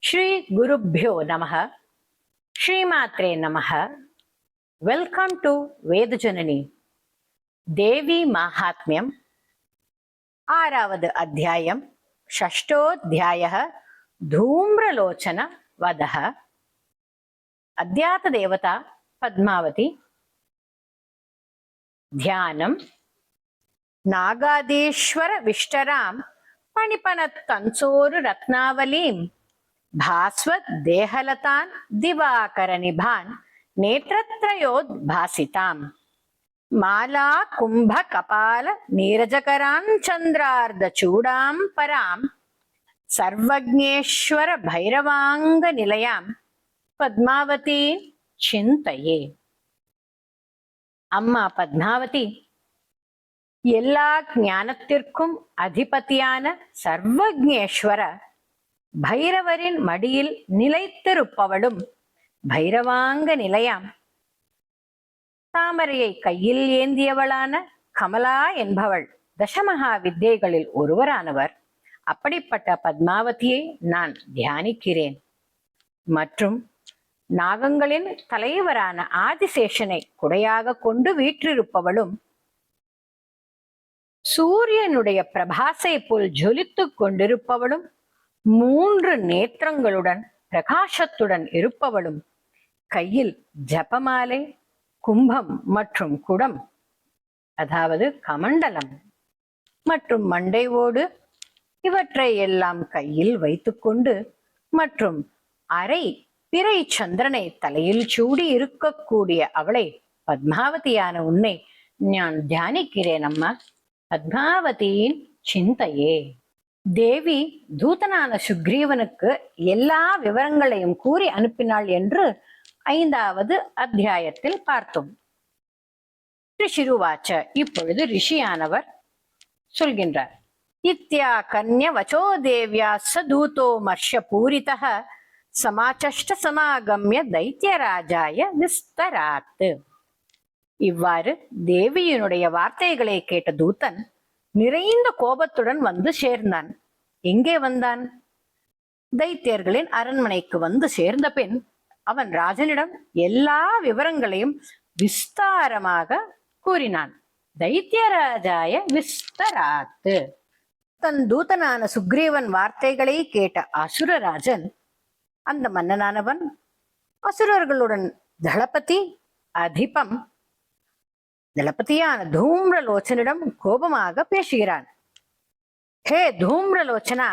ಶ್ರೀ ಗುರುಭ್ಯೋ ನಮಃ. ಶ್ರೀಮಾತ್ರೆ ನಮಃ. Welcome to Vedajanani. தேவி மாஹாத்மியம். ஆறாவது அத்தியாயம். ஷஷ்டோத்தியாய. தூம்ரலோச்சன வதஹ. அத்தியாத தேவதா பத்மாவதி. தியானம். நாகாதீஸ்வர விஷ்டராம் பணிபனத் தன்சோரு ரத்னாவலீம் भास्वत देहलतान दिवाकर निभान नेत्रत्रयोद्भासिताम माला कुंभ कपाल नीरजकरां चंद्रार्ध चूडां परां सर्वज्ञेश्वर भैरवांग निलयां पद्मावती चिंतये. அம்மா பத்மாவதி எல்லா ஞானத்திற்கும் அதிபதியான சர்வஜ்ஞேஸ்வர பைரவரின் மடியில் நிலைத்திருப்பவளும் பைரவாங்க நிலையாம். தாமரையை கையில் ஏந்தியவளான கமலா என்பவள் தசமகா வித்யைகளில் ஒருவரானவர். அப்படிப்பட்ட பத்மாவதியை நான் தியானிக்கிறேன். மற்றும் நாகங்களின் தலைவரான ஆதிசேஷனை குடையாக கொண்டு வீற்றிருப்பவளும் சூரியனுடைய பிரபாசை போல் ஜொலித்துக் கொண்டிருப்பவளும் 3 நேத்திரங்களுடன் பிரகாசத்துடன் இருப்பவளும் கையில் ஜபமாலை, கும்பம் மற்றும் குடம், அதாவது கமண்டலம் மற்றும் மண்டை ஓடு இவற்றை எல்லாம் கையில் வைத்துக்கொண்டு மற்றும் அரை பிறை சந்திரனை தலையில் சூடி இருக்கக்கூடிய அவளை பத்மாவதியான உன்னை நான் தியானிக்கிறேன் அம்மா. பத்மாவதியின் சிந்தையே. தேவி தூதனான சுக்ரீவனுக்கு எல்லா விவரங்களையும் கூறி அனுப்பினாள் என்று 5வது அத்தியாயத்தில் பார்த்தோம். ரிஷிருவாச்ச. இப்பொழுது ரிஷியானவர் சொல்கின்றார். இத்யா கன்ய வச்சோ தேவ்யா சதூதோ மர்ஷ பூரிதः சமாச்சஷ்ட சமாகம்ய தைத்யராஜாய விஸ்தராத். இவ்வாறு தேவியினுடைய வார்த்தைகளை கேட்ட தூதன் நிறைந்த கோபத்துடன் வந்து சேர்ந்தான். எங்கே வந்தான்? தைத்தியர்களின் அரண்மனைக்கு வந்து சேர்ந்த பின் அவன் ராஜனிடம் எல்லா விவரங்களையும் விஸ்தாரமாக கூறினான். தைத்தியராஜாய விஸ்தராத்து. தன் தூதனான சுக்ரீவன் வார்த்தைகளை கேட்ட அசுரராஜன், அந்த மன்னனானவன் அசுரர்களுடன் தளபதி அதிபம் தளபதியான தூம்ரலோச்சனிடம் கோபமாக பேசுகிறான். ஹே தூம்ரலோச்சனா,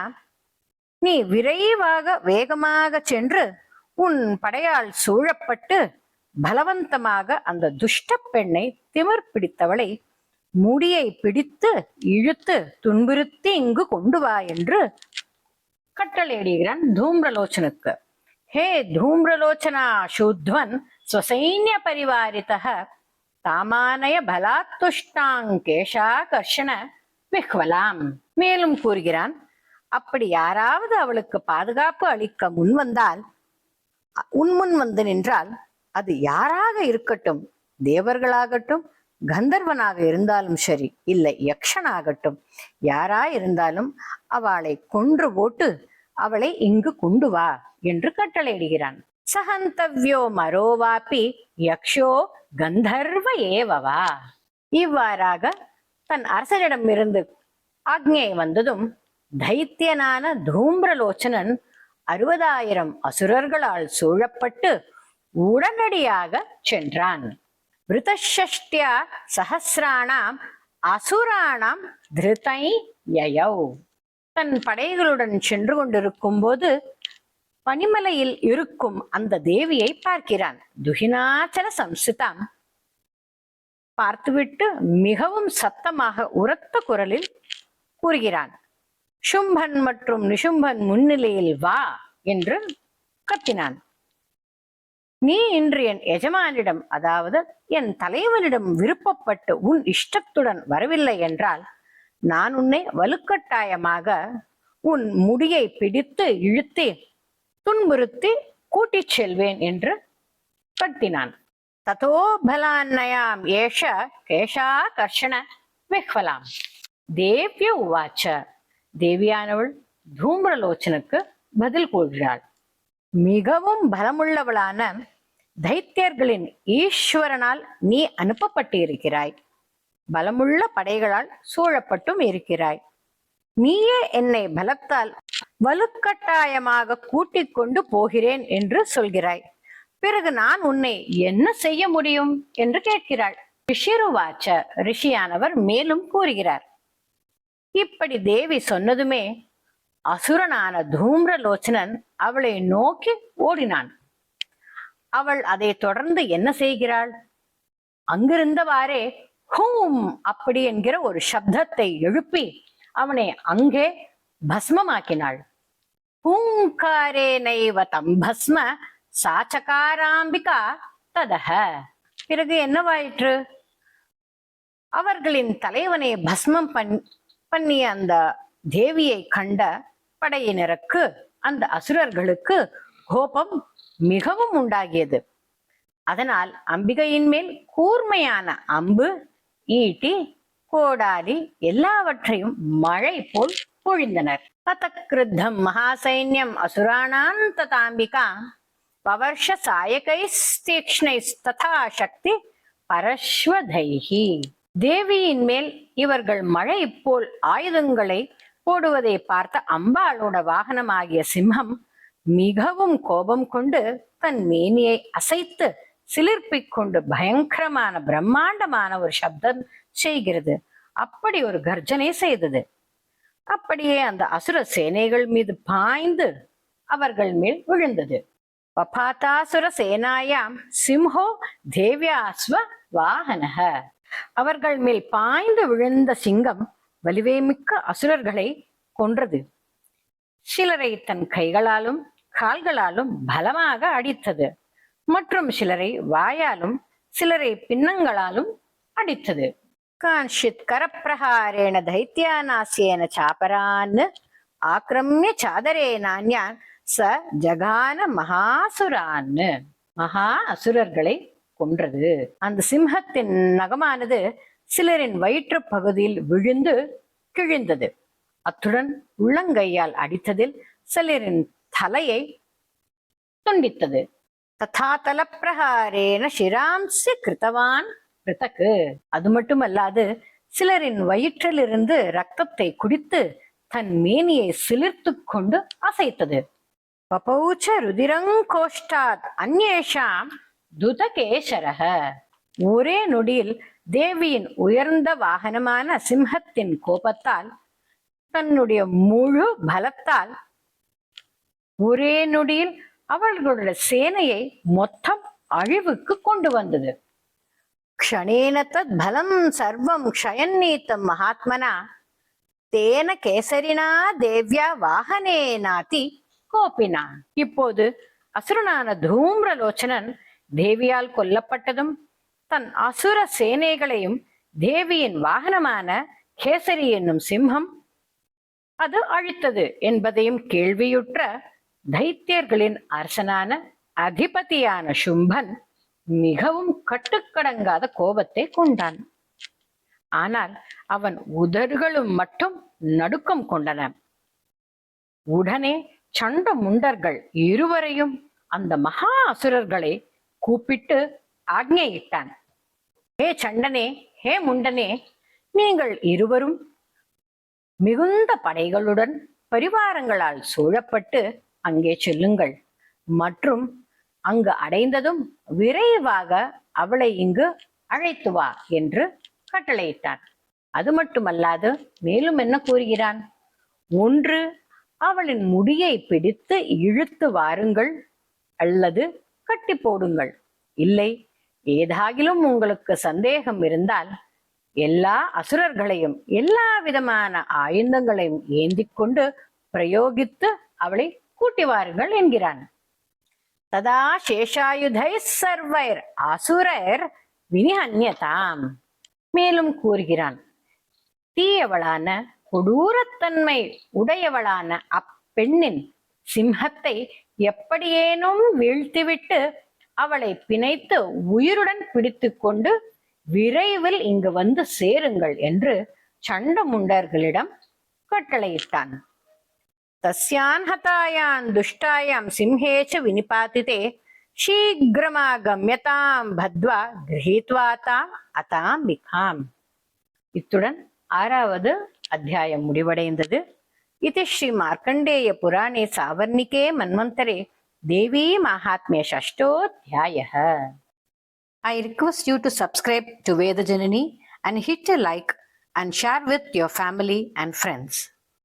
நீ விரைவாக வேகமாக சென்று உன் படையால் சூழப்பட்டு பலவந்தமாக அந்த துஷ்ட பெண்ணை திமிர் பிடித்தவளை முடியை பிடித்து இழுத்து துன்புறுத்தி இங்கு கொண்டு வா என்று கட்டளையிடுகிறான் தூம்ரலோச்சனுக்கு. ஹே தூம்ரலோச்சனா சூத்வன் ஸ்வசைன்ய பரிவாரிதः தாமானய பலாத்துஷ்டாங்கேஷாகர்ஷண விஹ்வலாம். மேலும் கூறுகிறான், அப்படி யாராவது அவளுக்கு பாதுகாப்பு அளிக்க முன்வந்தால், முன் வந்து நின்றால், அது யாராக இருக்கட்டும், தேவர்களாகட்டும், கந்தர்வனாக இருந்தாலும் சரி, இல்லை யக்ஷனாகட்டும், யாராயிருந்தாலும் அவளை கொன்று போட்டு அவளை இங்கு கொண்டு வா என்று கட்டளையிடுகிறான். சஹந்தவ்யோ மரோவாப்பி யக்ஷோ கந்தர்வ ஏவவா. இவ்வாறாக தன் அரசனிடம் இருந்து ஆக்ஞை வந்ததும் தைத்தியனான தூம்ரலோச்சனன் 60,000 அசுரர்களால் சூழப்பட்டு உடனடியாக சென்றான். விருதஷ்டியா சஹசிராணாம் அசுராணாம் திருத்தை யயௌ. தன் படைகளுடன் சென்று கொண்டிருக்கும் போது பனிமலையில் இருக்கும் அந்த தேவியை பார்க்கிறான். துஹினாச்சல சம்சிதாம். பார்த்துவிட்டு மிகவும் சத்தமாக உரத்த குரலில் கூறுகிறான். சும்பன் மற்றும் நிசும்பன் முன்னிலையில் வா என்று கத்தினான். நீ இன்று என் எஜமானிடம், அதாவது என் தலைவனிடம் விருப்பப்பட்டு உன் இஷ்டத்துடன் வரவில்லை என்றால் நான் உன்னை வலுக்கட்டாயமாக உன் முடியை பிடித்து இழுத்து துன்புறுத்தி கூட்டிச் செல்வேன் என்று கட்டினான். ததோ பலான்னயாம் ஏஷ கேஷாகர்ஷண விஹ்வலாம். தேவ்ய உவாச்ச. தேவியானவள் தூம்ரலோச்சனுக்கு பதில் கூறுகிறாள். மிகவும் பலமுள்ளவளான தைத்தியர்களின் ஈஸ்வரனால் நீ அனுப்பப்பட்டு இருக்கிறாய். பலமுள்ள படைகளால் சூழப்பட்டும் இருக்கிறாய். நீயே என்னை பலத்தால் வலுக்கட்டாயமாக கூட்டிக் கொண்டு போகிறேன் என்று சொல்கிறாய். பிறகு நான் உன்னை என்ன செய்ய முடியும் என்று கேட்கிறாள். ரிஷிருவாச்ச, ரிஷியானவர் மேலும் கூறுகிறார். இப்படி தேவி சொன்னதுமே அசுரனான தூம்ரலோச்சனன் அவளை நோக்கி ஓடினான். அவள் அதை தொடர்ந்து என்ன செய்கிறாள்? அங்கிருந்தவாறே ஹூம் அப்படி என்கிற ஒரு சப்தத்தை எழுப்பி அவனை அங்கே பஸ்மமாக்கினாள். ஹூங்காரே நைவ தம் பஸ்ம சாச்சகாராம்பிகா ததஹ. பிறகு என்னவாயிற்று? அவர்களின் தலைவனை பஸ்மம் பண்ணிய அந்த தேவியை கண்ட படையினருக்கு, அந்த அசுரர்களுக்கு கோபம் மிகவும் உண்டாகியது. அதனால் அம்பிகையின் மேல் கூர்மையான அம்பு, ஈட்டி, கோடாலி எல்லாவற்றையும் மழை போல் பொழிந்தனர். ததக்ருத்தம் மகாசைன்யம் அசுராணான் ததாம்பிகா பவர்ஷ சாயகைஸ்தீக்ஷ்ணைஸ்ததா சக்தி பரஸ்வதைஹி. தேவியின் மேல் இவர்கள் மழை போல் ஆயுதங்களை போடுவதை பார்த்த அம்பாளோட வாகனமாகிய சிம்மம் மிகவும் கோபம் கொண்டு தன் மேனியை அசைத்து சிலிர்ப்பிக் கொண்டு பயங்கரமான பிரம்மாண்டமான ஒரு சப்தம் செய்கிறது. அப்படி ஒரு கர்ஜனை செய்தது. அப்படியே அந்த அசுர சேனைகள் மீது பாய்ந்து அவர்கள் மேல் விழுந்தது. பபாதாசுர சேனாயாம் சிம்ஹோ தேவ்யாஸ்வ வாகனஹ. அவர்கள் மேல் பாய்ந்து விழுந்த சிங்கம் வலிமைமிக்க அசுரர்களை கொன்றது. சிலரை தன் கைகளாலும் கால்களாலும் பலமாக அடித்தது. மற்றும் சிலரை வாயாலும் சிலரை பின்னங்களாலும் அடித்தது. கான்ஷித் கரப்பிரஹாரேண தைத்தியானாசியேன சாபரான் ஆக்ரமிய சாதரே நான்யான் ச ஜகான மகாசுரான். மகா அசுரர்களை கொன்றது. அந்த சிம்ஹத்தின் நகமானது சிலரின் வயிற்று பகுதியில் விழுந்து கிழிந்தது. அத்துடன் உள்ளங்கையால் அடித்ததில் சிலரின் தலையை துண்டித்தது. ததா தல பிரகாரேன சிராம்சி கிருத்தவான் பிருத்தக்கு. அது மட்டுமல்லாது சிலரின் வயிற்றிலிருந்து ரத்தத்தை குடித்து தன் மேனியை சிலிர்த்து கொண்டு அசைத்தது. பபௌச்ச ருதிரங்கோஷ்டாத் அந்நேஷாம் துதகேசரஹ. ஒரே நொடியில் தேவியின் உயர்ந்த வாகனமான சிம்ஹத்தின் கோபத்தால், தன்னுடைய முழு பலத்தால் ஒரே நொடியில் அவர்களுடைய சேனையை மொத்தம் அழிவுக்கு கொண்டு வந்தது. க்ஷணேன தத் பலம் சர்வம் க்ஷயன்னீத்தம் மகாத்மனா தேன கேசரினா தேவ்யா வாகனேனாதி கோபினா. இப்போது அசுரனான தூம்ரலோச்சனன் தேவியால் கொல்லப்பட்டதும் தன் அசுர சேனைகளையும் தேவியின் வாகனமான கேசரி என்னும் சிம்ஹம் அது அழித்தது என்பதையும் கேள்வியுற்ற தைத்தியர்களின் அரசனான அதிபதியான சும்பன் மிகவும் கட்டுக்கடங்காத கோபத்தை கொண்டான். ஆனால் அவன் உதடுகளும் மட்டும் நடுக்கம் கொண்டன. உடனே சண்ட முண்டர்கள் இருவரையும் அந்த மகா அசுரர்களை கூப்பிட்டு ஆக்ஞையிட்டான். ஹே சண்டனே, ஹே முண்டனே, நீங்கள் இருவரும் மிகுந்த படைகளுடன் பரிவாரங்களால் சூழப்பட்டு அங்கே செல்லுங்கள். மற்றும் அங்கு அடைந்ததும் விரைவாக அவளை இங்கு அழைத்து வா என்று கட்டளையிட்டான். அது மட்டுமல்லாது மேலும் என்ன கூறுகிறான்? ஒன்று, அவளின் முடியை பிடித்து இழுத்து வாருங்கள் அல்லது கட்டி போடுங்கள். இல்லை, ஏதாகிலும் உங்களுக்கு சந்தேகம் இருந்தால் எல்லா அசுரர்களையும் எல்லா விதமான ஆயுதங்களையும் ஏந்தி கொண்டு பிரயோகித்து அவளை கூட்டி வாருங்கள் என்கிறான். ததா சேஷாயுதை சர்வைர் அசுரர் வினிஹன்யதாம். மேலும் கூறுகிறான், தீயவளான கொடூரத்தன்மை உடையவளான அப்பெண்ணின் சிம்ஹத்தை எப்படியேனும் வீழ்த்திவிட்டு அவளை பிணைத்து உயிருடன் பிடித்து கொண்டு விரைவில் இங்கு வந்து சேருங்கள் என்று சண்ட முண்டர்களிடம் கட்டளையிட்டான். तस्यान् हतायान् दुष्टायां सिंहे च विनिपातिते शीघ्रमागम्यतां बद्ध्वा गृहीत्वा ताम् अताம்பிகாம். இத்துடன் 6வது அத்தியாயம் முடிவடைந்தது. இது ஸ்ரீ மார்க்கண்டேய புராணே சாவர்ணிகே மன்வந்தரே தேவி மகாத்மிய ஷஷ்டோத்யாயः. I request you to subscribe to Veda Janani and hit a like and share with your family and friends.